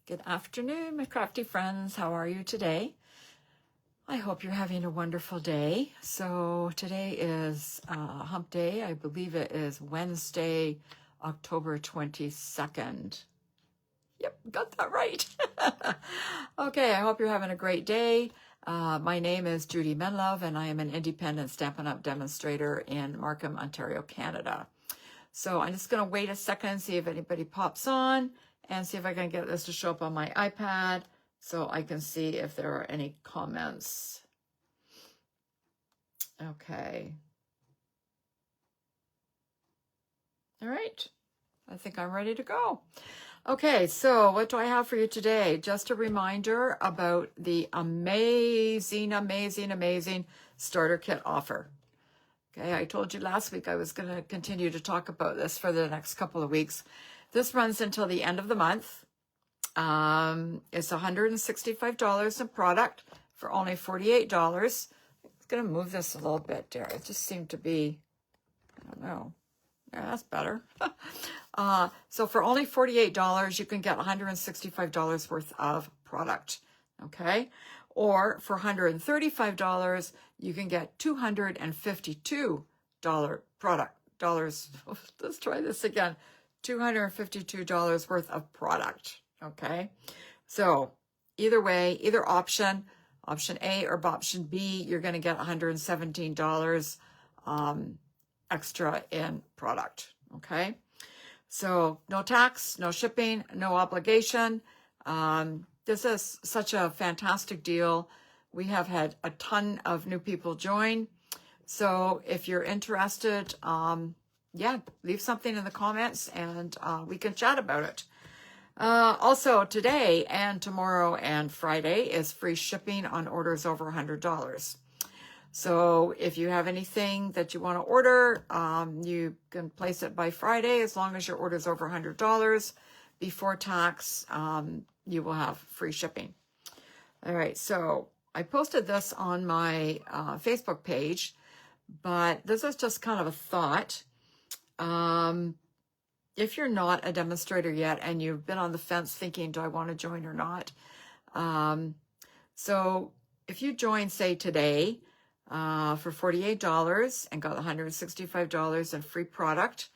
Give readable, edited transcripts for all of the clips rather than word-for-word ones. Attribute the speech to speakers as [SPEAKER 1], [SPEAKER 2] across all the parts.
[SPEAKER 1] Good afternoon, my crafty friends. How are you today? I hope you're having a wonderful day. So today is hump day. I believe it is Wednesday, October 22nd. Yep, got that right. Okay, I hope you're having a great day. My name is Judy Menlove, and I am an independent Stampin' Up! Demonstrator in Markham, Ontario, Canada. So I'm just going to wait a second, see if anybody pops on, and see if I can get this to show up on my iPad so I can see if there are any comments. Okay. All right. I think I'm ready to go. Okay, so what do I have for you today? Just a reminder about the amazing starter kit offer. Okay, I told you last week I was going to continue to talk about this for the next couple of weeks. This runs until the end of the month. It's $165 in product for only $48. I'm going to move this a little bit there. It just seemed to be, I don't know. Yeah, that's better. So for only $48, you can get $165 worth of product. Okay. Or for $135, you can get $252 product dollars. Let's try this again. $252 worth of product. Okay. So either way, either option A or option B, you're going to get $117 extra in product. Okay. So no tax, no shipping, no obligation. This is such a fantastic deal. We have had a ton of new people join. So if you're interested, yeah, leave something in the comments and we can chat about it. Also today and tomorrow and Friday is free shipping on orders over $100. So if you have anything that you want to order, you can place it by Friday as long as your order is over $100. Before tax, you will have free shipping. All right, so I posted this on my Facebook page, but this is just kind of a thought. If you're not a demonstrator yet and you've been on the fence thinking, do I want to join or not? So if you join, say, today, for $48 and got $165 in free product.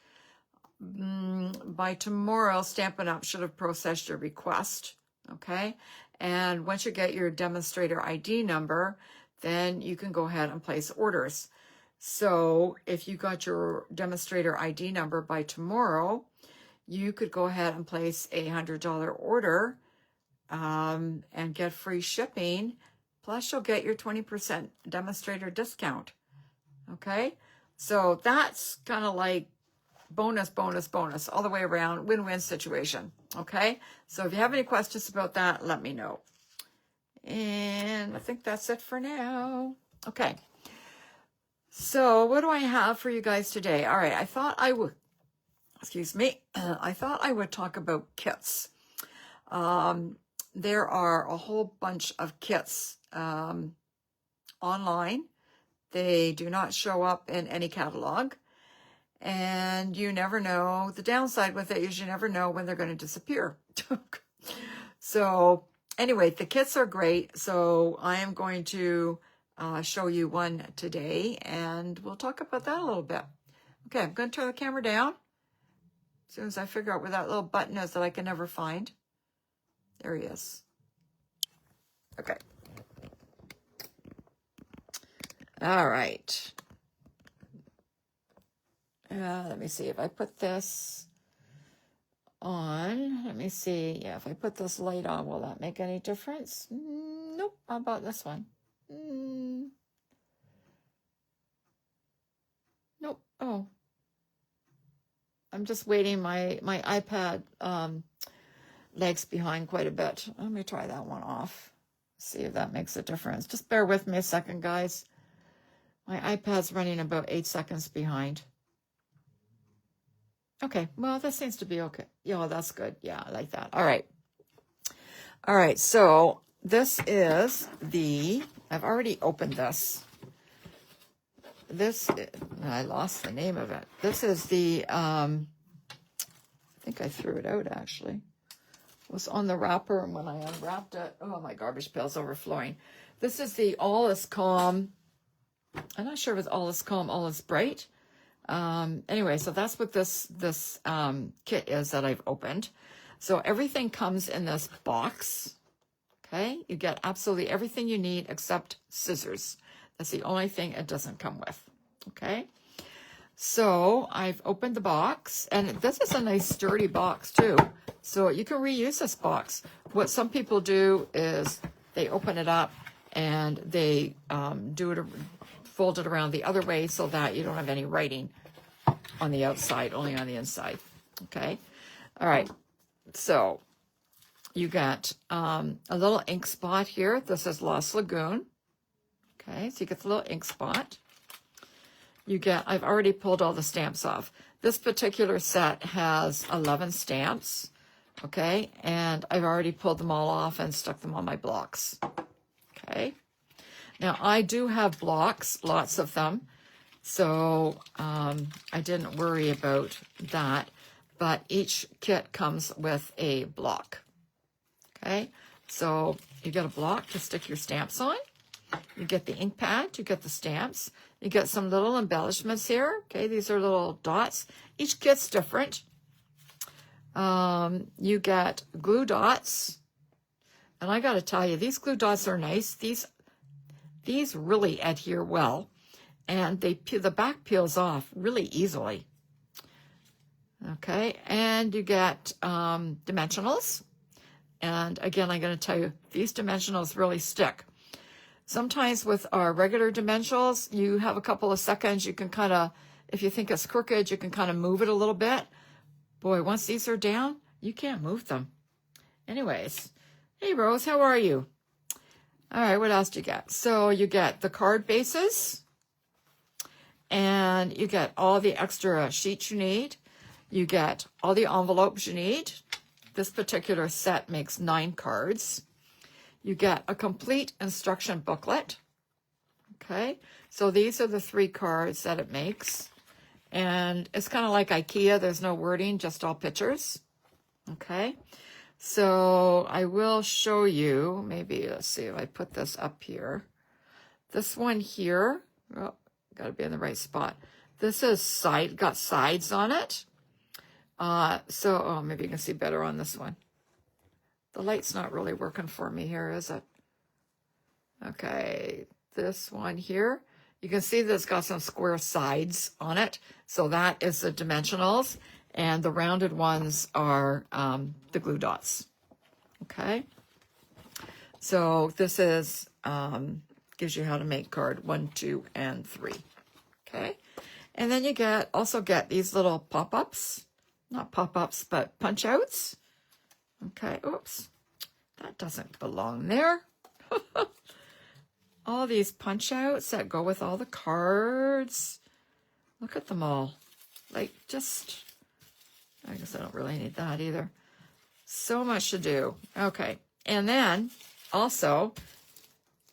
[SPEAKER 1] By tomorrow, Stampin' Up! Should have processed your request, okay? And once you get your demonstrator ID number, then you can go ahead and place orders. So if you got your demonstrator ID number by tomorrow, you could go ahead and place a $100 order and get free shipping. Plus, you'll get your 20% demonstrator discount. Okay? So that's kind of like bonus, all the way around, win-win situation. Okay? So if you have any questions about that, let me know. And I think that's it for now. Okay. So what do I have for you guys today? All right. I thought I would, I thought I would talk about kits. There are a whole bunch of kits online. They do not show up in any catalog, and you never know. The downside with it is you never know when they're going to disappear. So anyway, the kits are great. So I am going to show you one today, and we'll talk about that a little bit. Okay, I'm going to turn the camera down as soon as I figure out where that little button is that I can never find. There he is. Okay. All right. Let me see if I put this on. Let me see. Yeah, if I put this light on, will that make any difference? Nope. How about this one? Nope. Oh. I'm just waiting. My iPad lags behind quite a bit. Let me try that one off. See if that makes a difference. Just bear with me a second, guys. My iPad's running about 8 seconds behind. Okay, well, that seems to be okay. Yeah, that's good. Yeah, I like that. All right. All right, so this is I've already opened this. I lost the name of it. This is I think I threw it out, actually. was on the wrapper, and when I unwrapped it, oh, my garbage pail's overflowing. This is the All Is Calm. I'm not sure if it's All Is Calm, All Is Bright. Anyway, so that's what this kit is that I've opened. So everything comes in this box. Okay, you get absolutely everything you need except scissors. That's the only thing it doesn't come with. Okay, so I've opened the box, and this is a nice sturdy box too. So you can reuse this box. What some people do is they open it up and they fold it around the other way so that you don't have any writing on the outside, only on the inside. Okay, all right. So you got a little ink spot here. This is Lost Lagoon. Okay, so you get the little ink spot. You get, I've already pulled all the stamps off. This particular set has 11 stamps. Okay, and I've already pulled them all off and stuck them on my blocks. Okay, now I do have blocks, lots of them. So I didn't worry about that. But each kit comes with a block. Okay, so you get a block to stick your stamps on. You get the ink pad, you get the stamps. You get some little embellishments here. Okay, these are little dots. Each kit's different. You get glue dots. And I got to tell you, these glue dots are nice. These really adhere well. And the back peels off really easily. Okay, and you get dimensionals. And again, I'm going to tell you, these dimensionals really stick. Sometimes with our regular dimensionals, you have a couple of seconds. You can kind of, if you think it's crooked, you can kind of move it a little bit. Boy, once these are down, you can't move them. Anyways, hey, Rose, how are you? All right, what else do you get? So you get the card bases, and you get all the extra sheets you need. You get all the envelopes you need. This particular set makes 9 cards. You get a complete instruction booklet. Okay, so these are the 3 cards that it makes. And it's kind of like IKEA. There's no wording, just all pictures. Okay, so I will show you, maybe, let's see if I put this up here. This one here, oh, got to be in the right spot. This is got sides on it. So maybe you can see better on this one. The light's not really working for me here, is it? Okay, this one here. You can see that it's got some square sides on it. So that is the dimensionals. And the rounded ones are the glue dots. Okay. So this is, gives you how to make card 1, 2, and 3. Okay. And then you also get these little pop-ups. Not pop-ups, but punch-outs. Okay, oops. That doesn't belong there. All these punch-outs that go with all the cards. Look at them all. Like, just, I guess I don't really need that either. So much to do. Okay, and then also,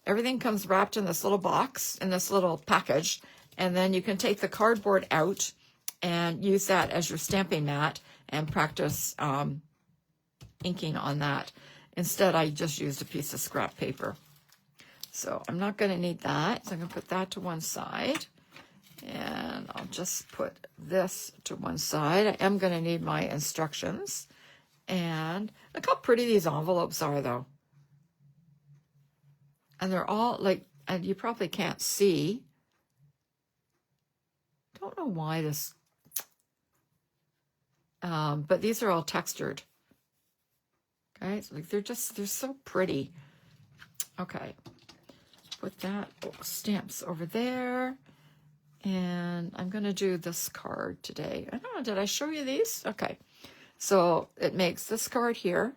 [SPEAKER 1] everything comes wrapped in this little box, in this little package, and then you can take the cardboard out and use that as your stamping mat and practice inking on that. Instead, I just used a piece of scrap paper. So I'm not going to need that. So I'm going to put that to one side. And I'll just put this to one side. I am going to need my instructions. And look how pretty these envelopes are, though. And they're all like, and you probably can't see. Don't know why this, but these are all textured. Okay, so like they're so pretty. Okay, put that stamps over there. And I'm going to do this card today. I don't know, did I show you these? Okay, so it makes this card here.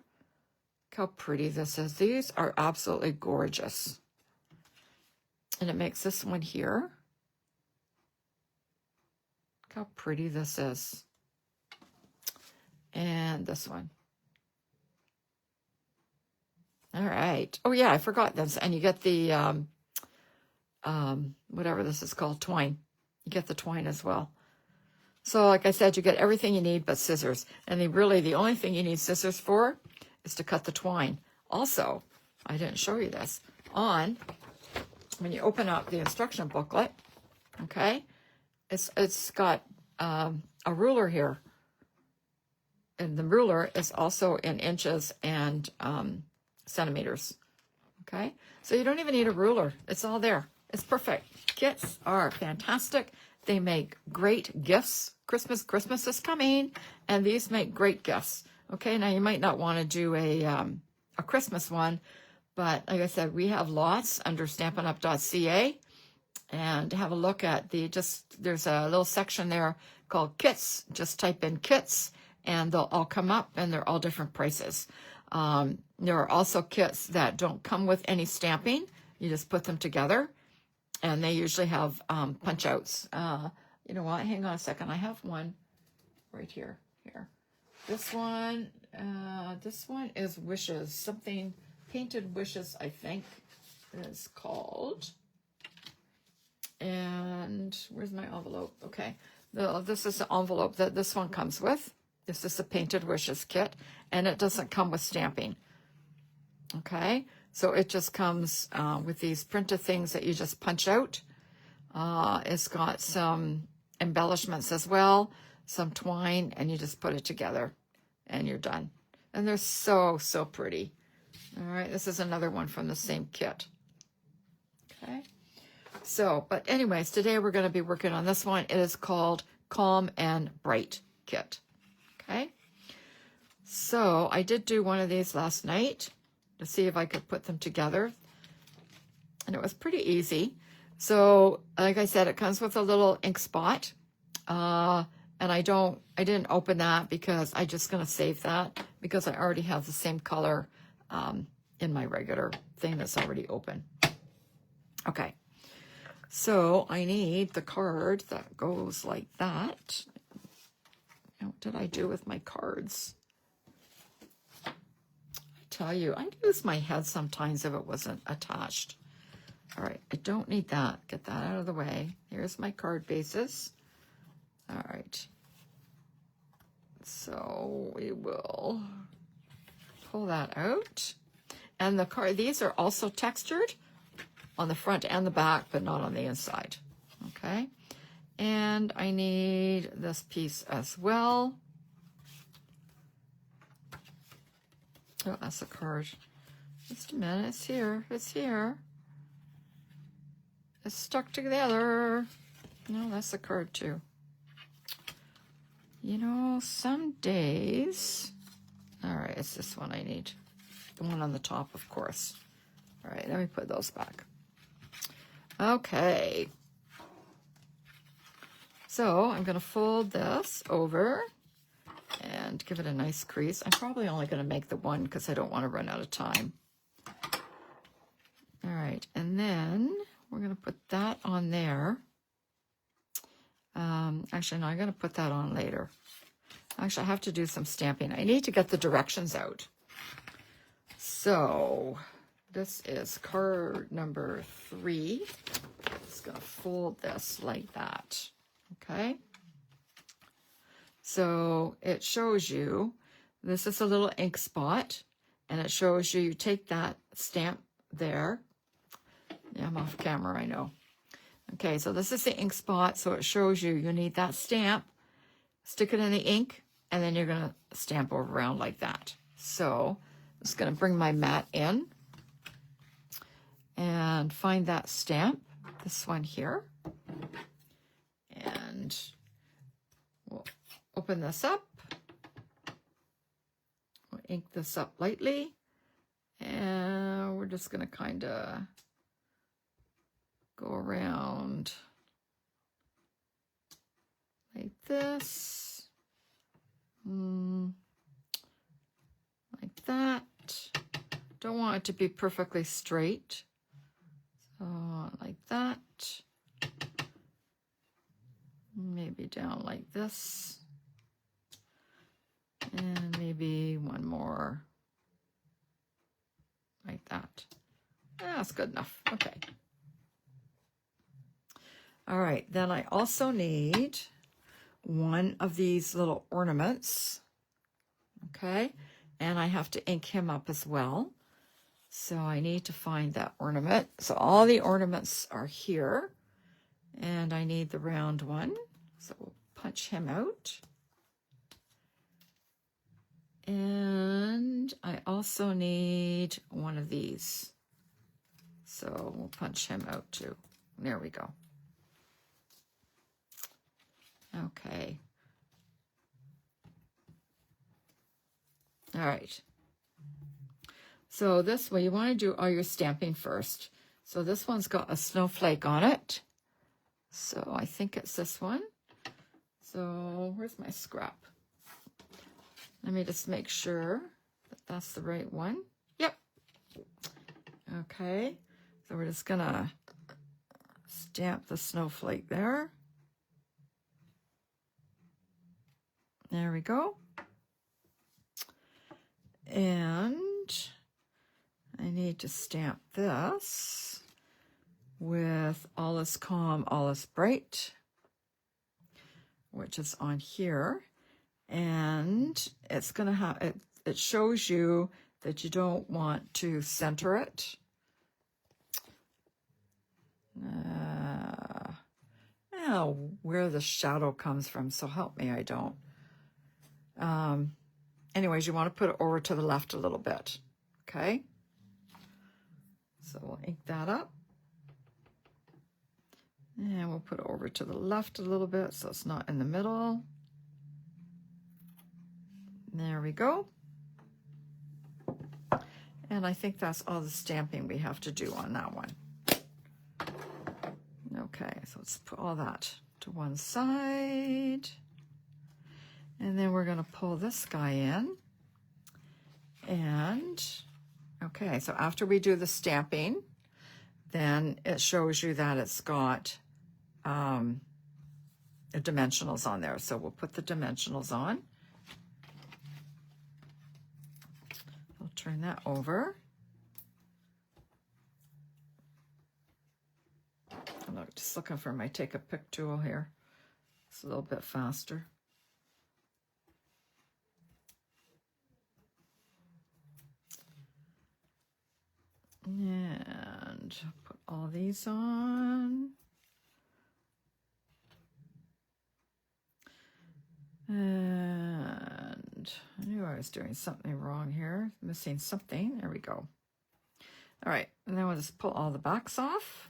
[SPEAKER 1] Look how pretty this is. These are absolutely gorgeous. And it makes this one here. Look how pretty this is. And this one. All right. Oh, yeah, I forgot this. And you get the, whatever this is called, twine. You get the twine as well. So, like I said, you get everything you need but scissors. And really, the only thing you need scissors for is to cut the twine. Also, I didn't show you this, when you open up the instruction booklet, okay, it's got a ruler here. And the ruler is also in inches and centimeters, okay? So you don't even need a ruler. It's all there. It's perfect. Kits are fantastic. They make great gifts. Christmas is coming, and these make great gifts. Okay, now you might not want to do a Christmas one, but like I said, we have lots under stampinup.ca, and have a look at there's a little section there called kits. Just type in kits, and they'll all come up, and they're all different prices. There are also kits that don't come with any stamping. You just put them together, and they usually have punch outs. You know what? Hang on a second. I have one right here. This one is Wishes. Something Painted Wishes, I think, is called. And where's my envelope? Okay. This is the envelope that this one comes with. This is a Painted Wishes kit, and it doesn't come with stamping. Okay. So it just comes with these printed things that you just punch out. It's got some embellishments as well, some twine, and you just put it together, and you're done. And they're so, so pretty. All right, this is another one from the same kit. Okay. So, but anyways, today we're going to be working on this one. It is called Calm and Bright Kit. Okay. So I did do one of these last night to see if I could put them together, and it was pretty easy. So, like I said, it comes with a little ink spot, and I didn't open that because I'm just going to save that because I already have the same color in my regular thing that's already open. Okay, so I need the card that goes like that. What did I do with my cards? I tell you, I'd use my head sometimes if it wasn't attached. All right, I don't need that. Get that out of the way. Here's my card bases. All right. So we will pull that out. And the card, these are also textured on the front and the back, but not on the inside. Okay. And I need this piece as well. Oh, that's a card. Just a minute. It's here. It's here. It's stuck together. No, that's a card too. You know, some days... All right, it's this one I need. The one on the top, of course. All right, let me put those back. Okay. So I'm going to fold this over and give it a nice crease. I'm probably only going to make the one because I don't want to run out of time. All right, and then we're going to put that on there. Actually, no, I'm going to put that on later. Actually, I have to do some stamping. I need to get the directions out. So this is card number 3. Just going to fold this like that. Okay. So it shows you, this is a little ink spot, and it shows you take that stamp there. Yeah, I'm off camera, I know. Okay, so this is the ink spot, so it shows you need that stamp, stick it in the ink, and then you're going to stamp around like that. So I'm just going to bring my mat in and find that stamp, this one here, and we'll open this up. We'll ink this up lightly, and we're just going to kind of go around like this, like that. Don't want it to be perfectly straight, so like that. Maybe down like this, and maybe one more like that. That's good enough. Okay. All right, then I also need one of these little ornaments, okay? and I have to ink him up as well. So I need to find that ornament. So all the ornaments are here, and I need the round one. So we'll punch him out. And I also need one of these. So we'll punch him out too. There we go. Okay. All right. So this way, you want to do all your stamping first. So this one's got a snowflake on it. So I think it's this one. So where's my scrap? Let me just make sure that that's the right one. Yep. Okay. So we're just gonna stamp the snowflake there. There we go. And I need to stamp this with All Is Calm, All Is Bright, which is on here. And it's going to have, it shows you that you don't want to center it. Where the shadow comes from, so help me, I don't. Anyways, you want to put it over to the left a little bit, okay? So we'll ink that up. And we'll put it over to the left a little bit so it's not in the middle. There we go. And I think that's all the stamping we have to do on that one. Okay, so let's put all that to one side. And then we're going to pull this guy in. And, okay, so after we do the stamping, then it shows you that it's got the dimensionals on there. So we'll put the dimensionals on. I'll turn that over. I'm just looking for my take a pick tool here. It's a little bit faster. And put all these on. And I knew I was doing something wrong here, missing something. There we go. All right, and then we'll just pull all the backs off.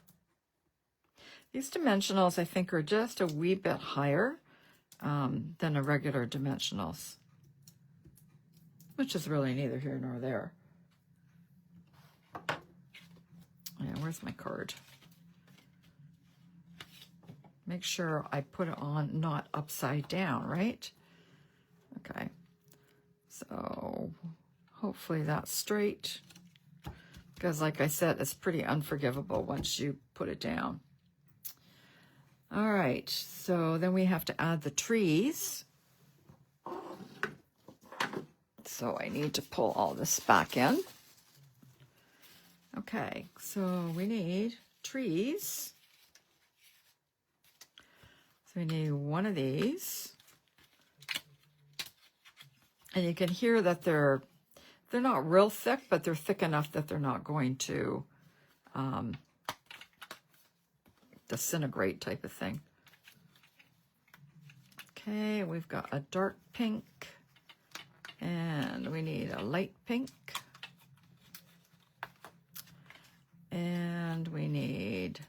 [SPEAKER 1] These dimensionals, I think, are just a wee bit higher than a regular dimensionals, which is really neither here nor there. Yeah, where's my card? Make sure I put it on not upside down, right? Okay. So hopefully that's straight. Because like I said, it's pretty unforgivable once you put it down. All right, so then we have to add the trees. So I need to pull all this back in. Okay, so we need trees. So we need one of these. And you can hear that they're not real thick, but they're thick enough that they're not going to disintegrate type of thing. Okay, we've got a dark pink, and we need a light pink. And we need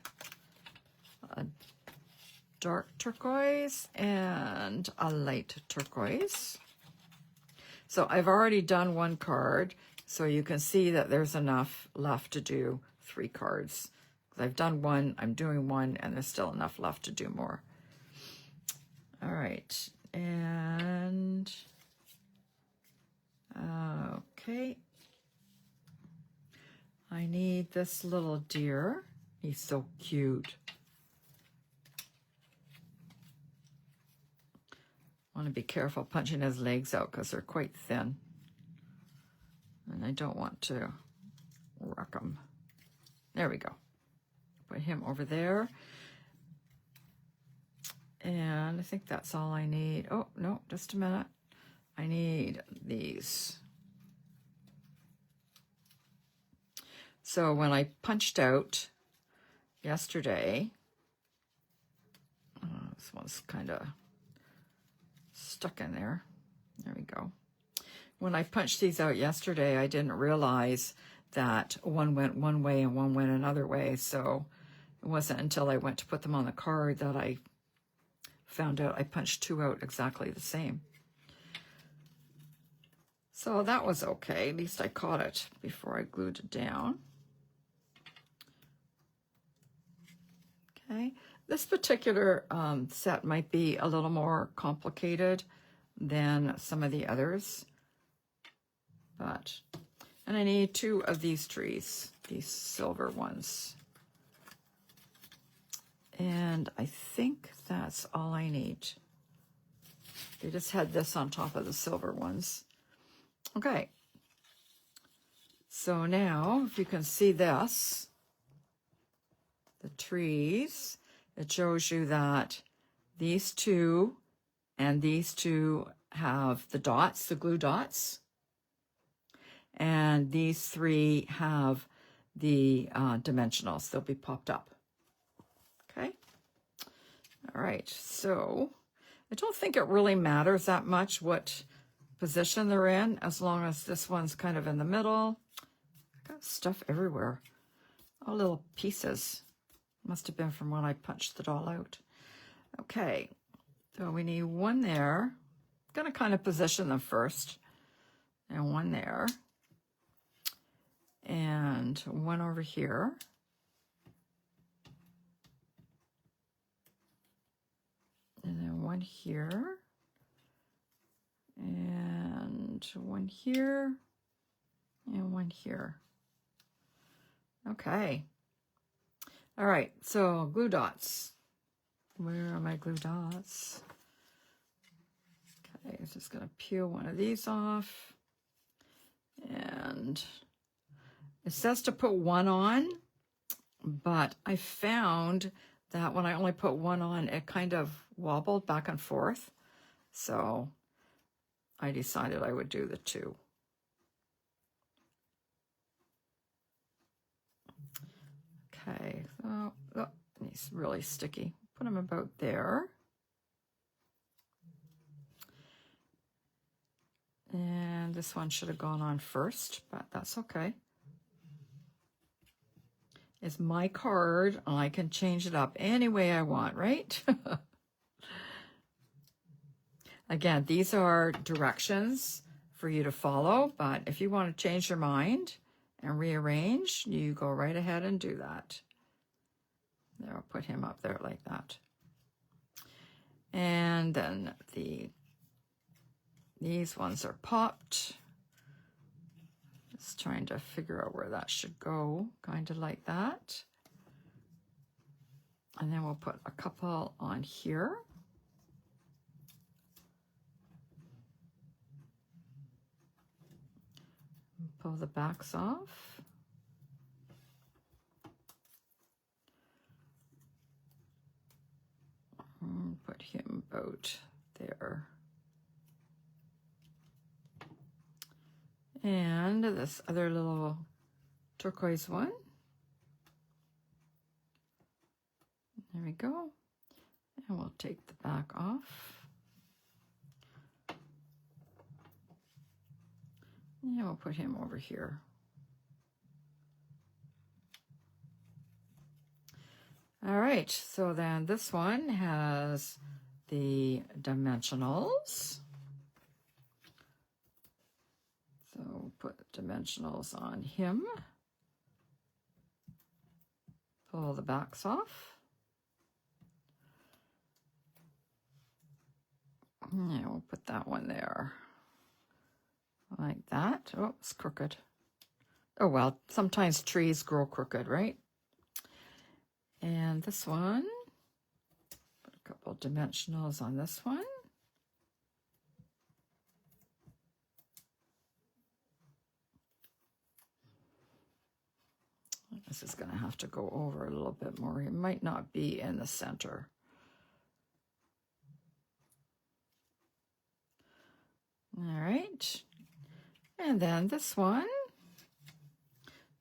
[SPEAKER 1] a dark turquoise and a light turquoise. So I've already done one card, so you can see that there's enough left to do 3 cards. I've done one, I'm doing one, and there's still enough left to do more. All right, and okay. I need this little deer. He's so cute. I want to be careful punching his legs out because they're quite thin. And I don't want to wreck them. There we go. Put him over there. And I think that's all I need. Oh, no, just a minute. I need these. So when I punched out yesterday, this one's kind of stuck in there. There we go. When I punched these out yesterday, I didn't realize that one went one way and one went another way. So it wasn't until I went to put them on the card that I found out I punched two out exactly the same. So that was okay. At least I caught it before I glued it down. Okay. This particular set might be a little more complicated than some of the others. And I need two of these trees, these silver ones. And I think that's all I need. They just had this on top of the silver ones. Okay. So now, if you can see this, the trees, it shows you that these two and these two have the dots, the glue dots. And these three have the dimensionals. They'll be popped up. Okay. All right. So I don't think it really matters that much what position they're in, as long as this one's kind of in the middle. I got stuff everywhere. All little pieces. Must have been from when I punched it all out. Okay. So we need one there. I'm going to kind of position them first. And one there. And one over here. And then one here. And one here. And one here. Okay. All right, so glue dots. Where are my glue dots? Okay, I'm just going to peel one of these off. And it says to put one on, but I found that when I only put one on, it kind of wobbled back and forth. So I decided I would do the two. Okay, so he's really sticky. Put him about there. And this one should have gone on first, but that's okay. It's my card, and I can change it up any way I want, right? Again, these are directions for you to follow, but if you want to change your mind and rearrange, you go right ahead and do that. There, I'll put him up there like that. And then these ones are popped. Just trying to figure out where that should go, kind of like that. And then we'll put a couple on here. Pull the backs off. Put him about there. And this other little turquoise one. There we go. And we'll take the back off. And we'll put him over here. All right, so then this one has the dimensionals. So we'll put dimensionals on him. Pull the backs off. Yeah, we'll put that one there. Like that. Oh, it's crooked. Oh, well, sometimes trees grow crooked, right? And this one, put a couple dimensionals on this one. This is going to have to go over a little bit more. It might not be in the center. All right. And then this one,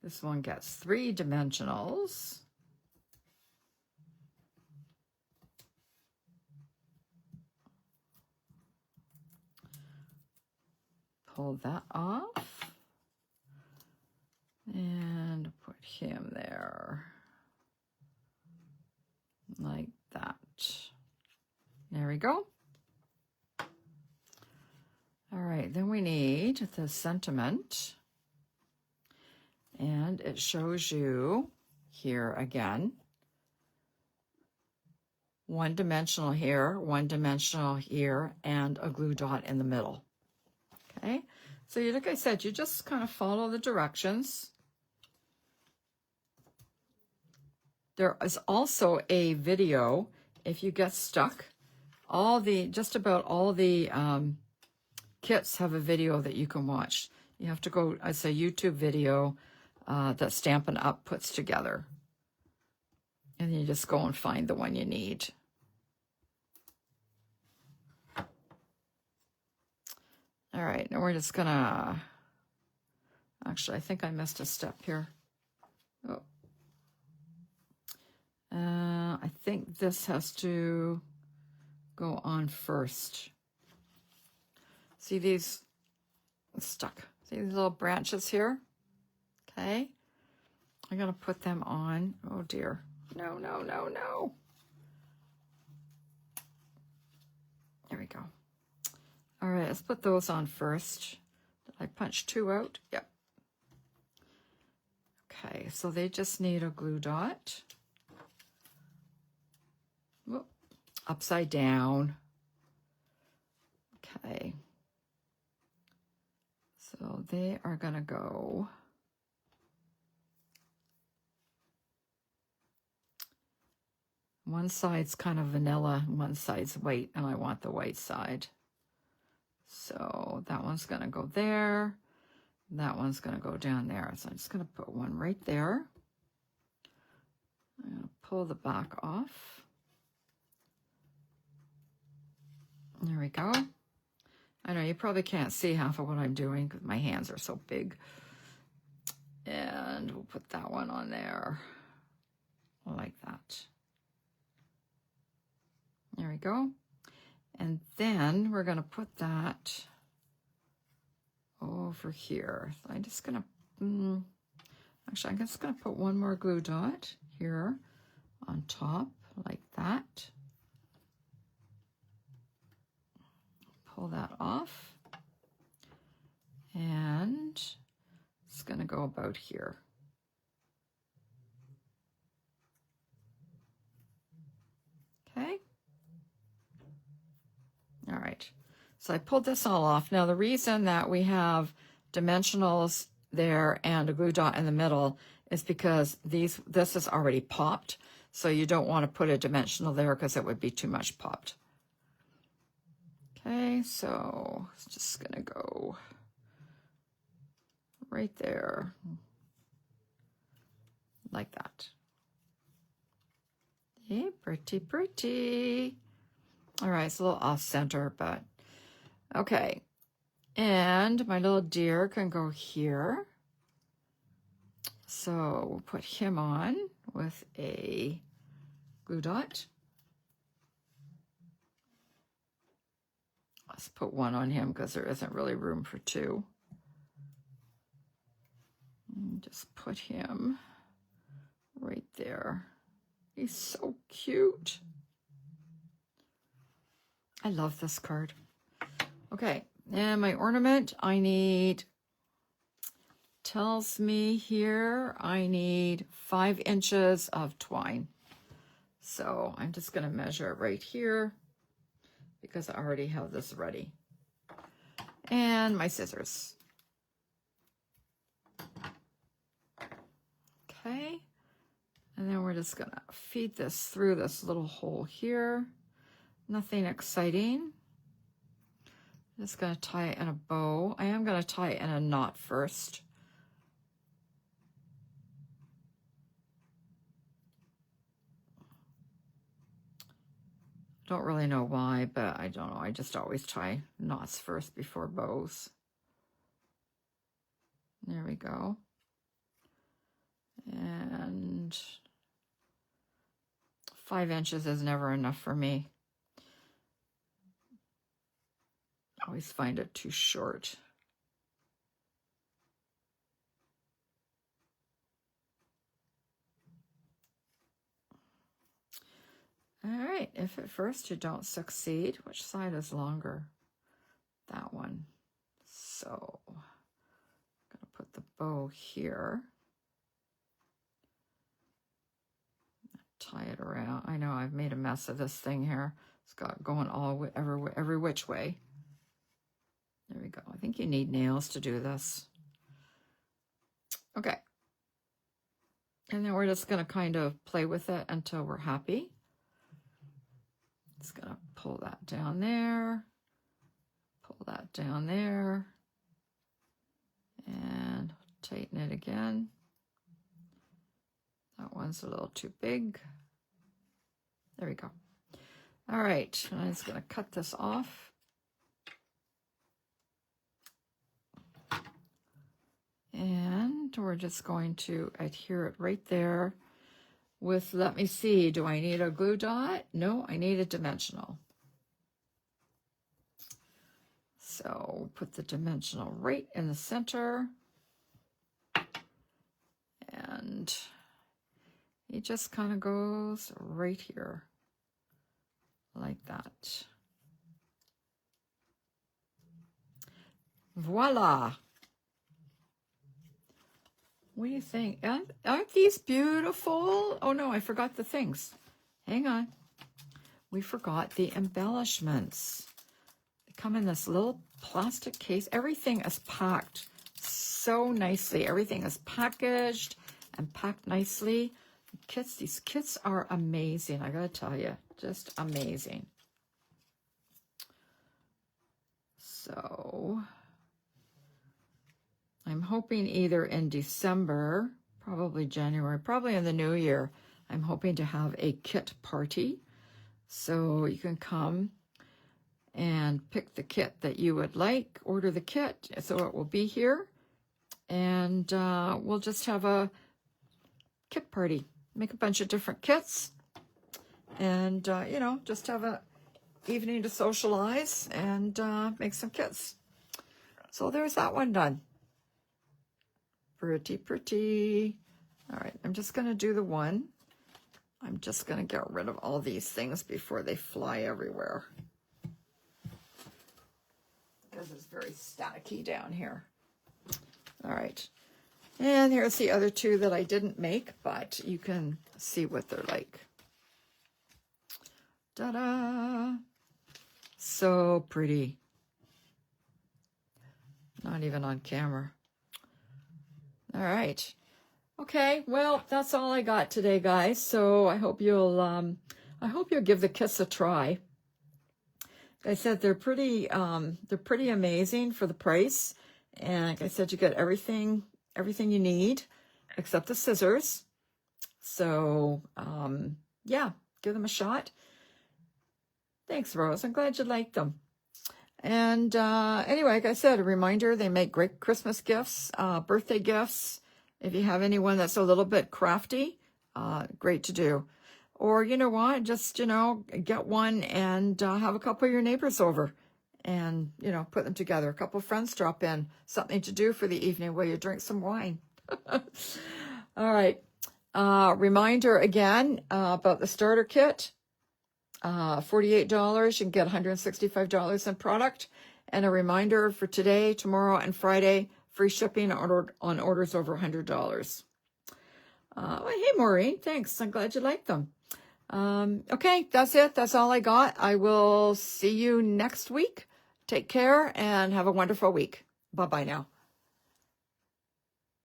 [SPEAKER 1] This one gets 3 dimensionals. Pull that off and put him there like that. There we go. All right, then we need the sentiment, and it shows you here again, 1 dimensional here, 1 dimensional here, and a glue dot in the middle. Okay, so like I said, you just kind of follow the directions. There is also a video if you get stuck. Just about all the kits have a video that you can watch. You have to go, it's a YouTube video that Stampin' Up puts together. And you just go and find the one you need. All right, now we're just gonna, actually, I think I missed a step here. Oh. I think this has to go on first. See these, it's stuck. See these little branches here? Okay. I'm gonna put them on. Oh dear. No, no, no, no. There we go. All right, let's put those on first. Did I punch 2 out? Yep. Okay, so they just need a glue dot. Whoop. Upside down. Okay. So they are going to go one side's kind of vanilla, one side's white, and I want the white side. So that one's going to go there. That one's going to go down there. So I'm just going to put one right there. I'm going to pull the back off. There we go. I know you probably can't see half of what I'm doing because my hands are so big. And we'll put that one on there like that. There we go. And then we're going to put that over here. So I'm just going to, actually, I'm just going to put one more glue dot here on top like that. Pull that off. And it's going to go about here. Okay. All right. So I pulled this all off. Now the reason that we have dimensionals there and a glue dot in the middle is because this is already popped. So you don't want to put a dimensional there because it would be too much popped. Okay, so it's just going to go right there, like that. Hey, pretty, pretty. All right, it's a little off center, but okay. And my little deer can go here. So we'll put him on with a glue dot. Let's put one on him because there isn't really room for 2. And just put him right there. He's so cute. I love this card. Okay, and my ornament, I need, tells me here, I need 5 inches of twine. So I'm just going to measure it right here because I already have this ready. And my scissors. Okay, and then we're just going to feed this through this little hole here. Nothing exciting. Just going to tie it in a bow. I am going to tie it in a knot first. Don't really know why, but I don't know. I just always tie knots first before bows. There we go. And 5 inches is never enough for me. I always find it too short. All right, if at first you don't succeed, which side is longer? That one. So I'm going to put the bow here. Tie it around. I know I've made a mess of this thing here. It's got going all every which way. There we go. I think you need nails to do this. Okay. And then we're just going to kind of play with it until we're happy. Just going to pull that down there. Pull that down there. And tighten it again. That one's a little too big. There we go. All right, I'm just going to cut this off. And we're just going to adhere it right there with, let me see, do I need a glue dot? No, I need a dimensional. So put the dimensional right in the center. And it just kind of goes right here, like that. Voila. What do you think? Aren't these beautiful? Oh no, I forgot the things. Hang on. We forgot the embellishments. They come in this little plastic case. Everything is packed so nicely. Everything is packaged and packed nicely. Kits, these kits are amazing. I gotta tell you, just amazing. So I'm hoping either in December, probably January, probably in the new year, I'm hoping to have a kit party. So you can come and pick the kit that you would like, order the kit, so it will be here. And we'll just have a kit party. Make a bunch of different kits. And, you know, just have an evening to socialize and make some kits. So there's that one done. Pretty, pretty. All right, I'm just going to do the one. I'm just going to get rid of all these things before they fly everywhere. Because it's very staticky down here. All right. And here's the other two that I didn't make, but you can see what they're like. Ta-da! So pretty. Not even on camera. All right. Okay, well, that's all I got today, guys. So I hope you'll give the kits a try. Like I said, they're pretty amazing for the price. And like I said, you get everything you need except the scissors. So yeah, give them a shot. Thanks, Rose. I'm glad you liked them. And anyway, like I said, a reminder, they make great Christmas gifts, birthday gifts. If you have anyone that's a little bit crafty, great to do. Or, you know what, just, you know, get one and have a couple of your neighbors over and, you know, put them together. A couple of friends drop in, something to do for the evening while you drink some wine. All right. Reminder again about the starter kit. $48, you can get $165 in product. And a reminder for today, tomorrow, and Friday, free shipping on orders over $100. Well, hey, Maureen, thanks. I'm glad you liked them. Okay, that's it. That's all I got. I will see you next week. Take care and have a wonderful week. Bye-bye now.